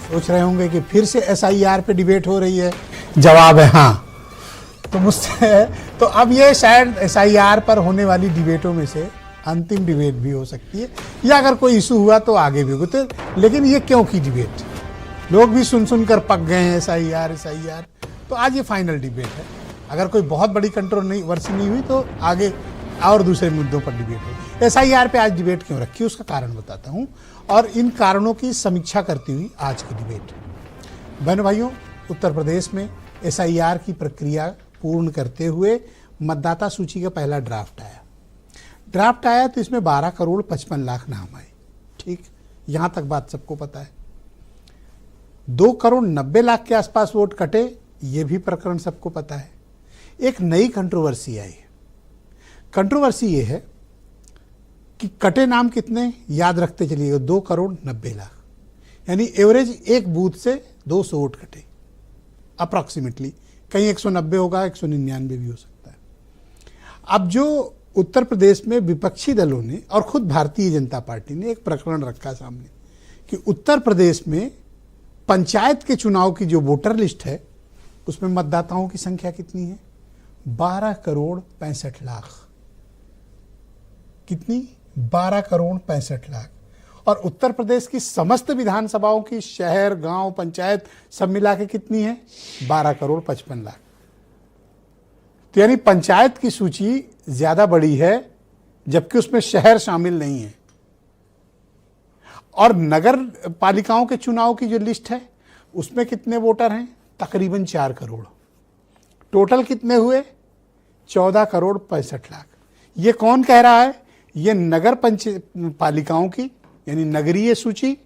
सोच रहे होंगे कि फिर से एसआईआर पे डिबेट हो रही है। जवाब है हाँ। तो मुझसे तो अब ये शायद एसआईआर पर होने वाली डिबेटों में से अंतिम डिबेट भी हो सकती है, या अगर कोई इशू हुआ तो आगे भी होते। लेकिन ये क्यों की डिबेट, लोग भी सुन कर पक गए हैं एसआईआर। तो आज ये फाइनल डिबेट है। अगर कोई बहुत बड़ी कंट्रोवर्सी नहीं हुई तो आगे और दूसरे मुद्दों पर डिबेट हो। एसआईआर पे आज डिबेट क्यों रखी उसका कारण बताता हूँ, और इन कारणों की समीक्षा करती हुई आज की डिबेट। बहनों भाइयों, उत्तर प्रदेश में एसआईआर की प्रक्रिया पूर्ण करते हुए मतदाता सूची का पहला ड्राफ्ट आया तो इसमें 12 करोड़ 55 लाख नाम आए। ठीक, यहां तक बात सबको पता है। 2 करोड़ 90 लाख के आसपास वोट कटे, ये भी प्रकरण सबको पता है। एक नई कंट्रोवर्सी आई। कंट्रोवर्सी ये है कि कटे नाम कितने, याद रखते चलिएगा, 2 करोड़ 90 लाख, यानी एवरेज एक बूथ से 200 वोट कटे अप्रॉक्सीमेटली। कहीं 190 होगा, 199 भी हो सकता है। अब जो उत्तर प्रदेश में विपक्षी दलों ने और खुद भारतीय जनता पार्टी ने एक प्रकरण रखा सामने कि उत्तर प्रदेश में पंचायत के चुनाव की जो वोटर लिस्ट है उसमें मतदाताओं की संख्या कितनी है, 12 करोड़ 65 लाख। कितनी, 12 करोड़ 65 लाख। और उत्तर प्रदेश की समस्त विधानसभाओं की, शहर, गांव, पंचायत सब मिला के कितनी है, 12 करोड़ 55 लाख। तो यानी पंचायत की सूची ज्यादा बड़ी है, जबकि उसमें शहर शामिल नहीं है। और नगर पालिकाओं के चुनाव की जो लिस्ट है उसमें कितने वोटर हैं, तकरीबन 4 करोड़। टोटल कितने हुए, 14 करोड़ 65 लाख। ये कौन कह रहा है, ये नगर पालिकाओं की यानी नगरीय सूची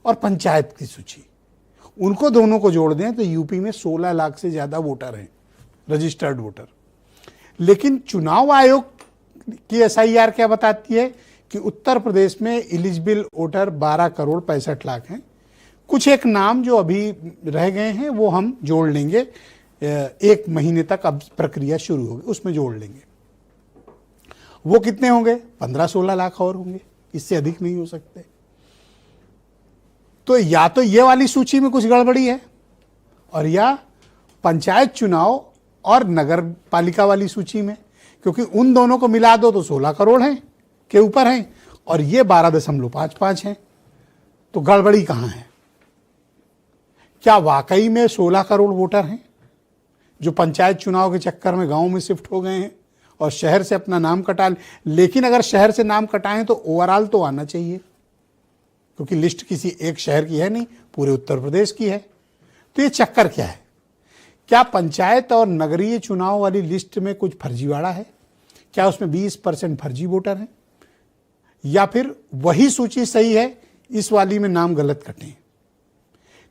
और पंचायत की सूची, उनको दोनों को जोड़ दें तो यूपी में 16 लाख से ज्यादा वोटर हैं, रजिस्टर्ड वोटर। लेकिन चुनाव आयोग की एसआईआर क्या बताती है कि उत्तर प्रदेश में एलिजिबल वोटर 12 करोड़ 65 लाख हैं। कुछ एक नाम जो अभी रह गए हैं वो हम जोड़ लेंगे, 1 महीने तक अब प्रक्रिया शुरू होगी, उसमें जोड़ लेंगे। वो कितने होंगे, 15-16 लाख और होंगे, इससे अधिक नहीं हो सकते। तो या तो ये वाली सूची में कुछ गड़बड़ी है, और या पंचायत चुनाव और नगर पालिका वाली सूची में, क्योंकि उन दोनों को मिला दो तो 16 करोड़ हैं के ऊपर हैं, और ये 12.55 हैं। तो गड़बड़ी कहां है? क्या वाकई में 16 करोड़ वोटर हैं जो पंचायत चुनाव के चक्कर में गांव में शिफ्ट हो गए हैं और शहर से अपना नाम कटा? लेकिन अगर शहर से नाम कटाएं तो ओवरऑल तो आना चाहिए, क्योंकि लिस्ट किसी एक शहर की है नहीं, पूरे उत्तर प्रदेश की है। तो ये चक्कर क्या है? क्या पंचायत और नगरीय चुनाव वाली लिस्ट में कुछ फर्जीवाड़ा है? क्या उसमें 20% फर्जी वोटर हैं, या फिर वही सूची सही है, इस वाली में नाम गलत कटे हैं?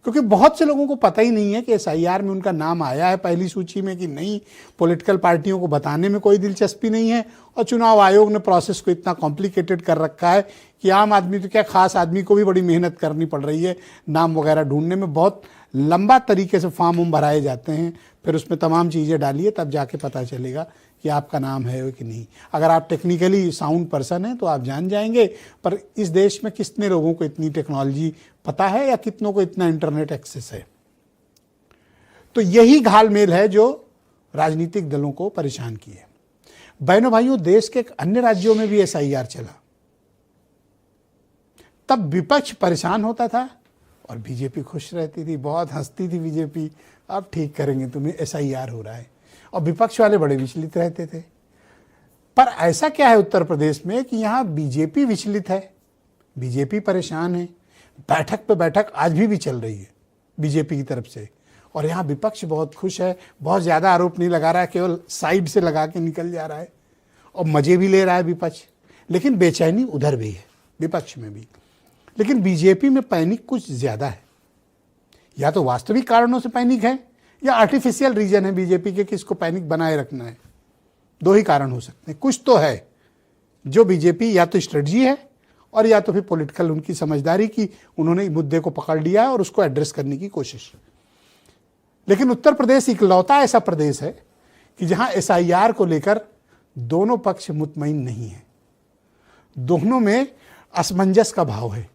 क्योंकि बहुत से लोगों को पता ही नहीं है कि एसआईआर में उनका नाम आया है पहली सूची में कि नहीं। पॉलिटिकल पार्टियों को बताने में कोई दिलचस्पी नहीं है, और चुनाव आयोग ने प्रोसेस को इतना कॉम्प्लिकेटेड कर रखा है कि आम आदमी तो क्या, खास आदमी को भी बड़ी मेहनत करनी पड़ रही है नाम वगैरह ढूंढने में। बहुत लंबा तरीके से फॉर्म भराए जाते हैं, फिर उसमें तमाम चीज़ें डालिए तब जाके पता चलेगा कि आपका नाम है कि नहीं। अगर आप टेक्निकली साउंड पर्सन हैं तो आप जान जाएंगे, पर इस देश में कितने लोगों को इतनी टेक्नोलॉजी पता है या कितनों को इतना इंटरनेट एक्सेस है? तो यही घालमेल है जो राजनीतिक दलों को परेशान किए। बहनों भाइयों, देश के अन्य राज्यों में भी एसआईआर चला, तब विपक्ष परेशान होता था और बीजेपी खुश रहती थी, बहुत हंसती थी बीजेपी, अब ठीक करेंगे तुम्हें, एसआईआर हो रहा है। और विपक्ष वाले बड़े विचलित रहते थे। पर ऐसा क्या है उत्तर प्रदेश में कि यहाँ बीजेपी विचलित है, बीजेपी परेशान है। बैठक पे बैठक आज भी चल रही है बीजेपी की तरफ से, और यहाँ विपक्ष बहुत खुश है, बहुत ज़्यादा आरोप नहीं लगा रहा है, केवल साइड से लगा के निकल जा रहा है, और मज़े भी ले रहा है विपक्ष। लेकिन बेचैनी उधर भी है, विपक्ष में भी। लेकिन बीजेपी में पैनिक कुछ ज़्यादा है, या तो वास्तविक कारणों से पैनिक है या आर्टिफिशियल रीजन है बीजेपी के कि इसको पैनिक बनाए रखना है। 2 ही कारण हो सकते हैं। कुछ तो है जो बीजेपी या तो स्ट्रेटजी है, और या तो फिर पॉलिटिकल उनकी समझदारी की, उन्होंने मुद्दे को पकड़ लिया है और उसको एड्रेस करने की कोशिश। लेकिन उत्तर प्रदेश इकलौता ऐसा प्रदेश है कि जहां एसआईआर को लेकर दोनों पक्ष मुतमईन नहीं है, दोनों में असमंजस का भाव है।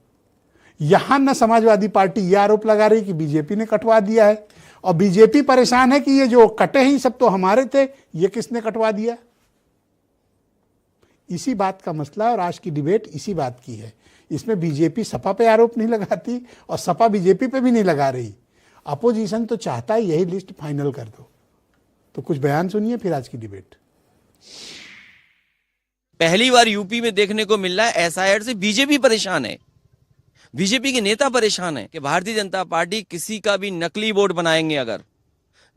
यहां न समाजवादी पार्टी ये आरोप लगा रही कि बीजेपी ने कटवा दिया है, और बीजेपी परेशान है कि ये जो कटे हैं सब तो हमारे थे, ये किसने कटवा दिया। इसी बात का मसला और आज की डिबेट इसी बात की है। इसमें बीजेपी सपा पे आरोप नहीं लगाती और सपा बीजेपी पे भी नहीं लगा रही। अपोजिशन तो चाहता है यही लिस्ट फाइनल कर दो। तो कुछ बयान सुनिए फिर आज की डिबेट। पहली बार यूपी में देखने को मिल रहा है एसआईआर से बीजेपी परेशान है, बीजेपी के नेता परेशान है कि भारतीय जनता पार्टी किसी का भी नकली वोट बनाएंगे, अगर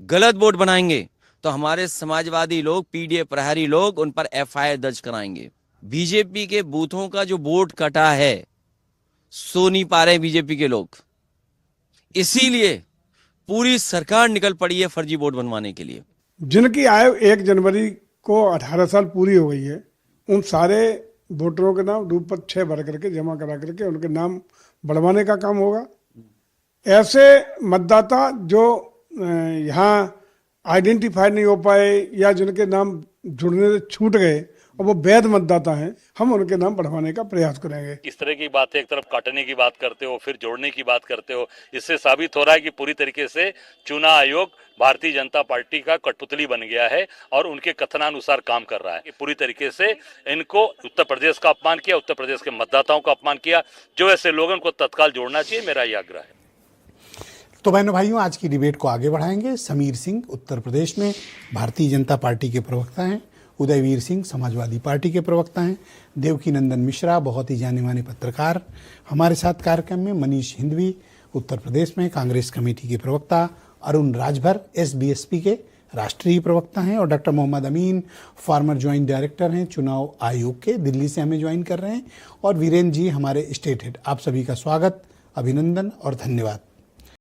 गलत वोट बनाएंगे तो हमारे समाजवादी लोग, पीडीए प्रहरी लोग उन पर एफआईआर दर्ज कराएंगे। बीजेपी के बूथों का जो वोट कटा है सो नहीं पा रहे बीजेपी के लोग, इसीलिए पूरी सरकार निकल पड़ी है फर्जी वोट बनवाने के लिए। जिनकी आयु 1 जनवरी को 18 साल पूरी हो गई है, उन सारे वोटरों के नाम रूपपत्र 6 भर करके जमा करा करके उनके नाम बढ़वाने का काम होगा। ऐसे मतदाता जो यहाँ आइडेंटिफाई नहीं हो पाए या जिनके नाम जुड़ने से छूट गए और वो वैध मतदाता हैं, हम उनके नाम बढ़वाने का प्रयास करेंगे। इस तरह की बातें, एक तरफ काटने की बात करते हो फिर जोड़ने की बात करते हो, इससे साबित हो रहा है कि पूरी तरीके से चुनाव आयोग भारतीय जनता पार्टी का कठपुतली बन गया है और उनके कथनानुसार काम कर रहा है। पूरी तरीके से इनको उत्तर प्रदेश का अपमान किया, उत्तर प्रदेश के मतदाताओं का अपमान किया। जो ऐसे लोगों को तत्काल जोड़ना चाहिए, मेरा यह आग्रह है। तो बहनों भाइयों, आज की डिबेट को आगे बढ़ाएंगे। समीर सिंह उत्तर प्रदेश में भारतीय जनता पार्टी के प्रवक्ता हैं, उदयवीर सिंह समाजवादी पार्टी के प्रवक्ता हैं, देवकीनंदन मिश्रा बहुत ही जाने माने पत्रकार हमारे साथ कार्यक्रम में, मनीष हिंदवी उत्तर प्रदेश में कांग्रेस कमेटी के प्रवक्ता, अरुण राजभर एसबीएसपी के राष्ट्रीय प्रवक्ता हैं, और डॉक्टर मोहम्मद अमीन फॉर्मर ज्वाइंट डायरेक्टर हैं चुनाव आयोग के, दिल्ली से हमें ज्वाइन कर रहे हैं, और वीरेंद्र जी हमारे स्टेट हेड। आप सभी का स्वागत, अभिनंदन और धन्यवाद।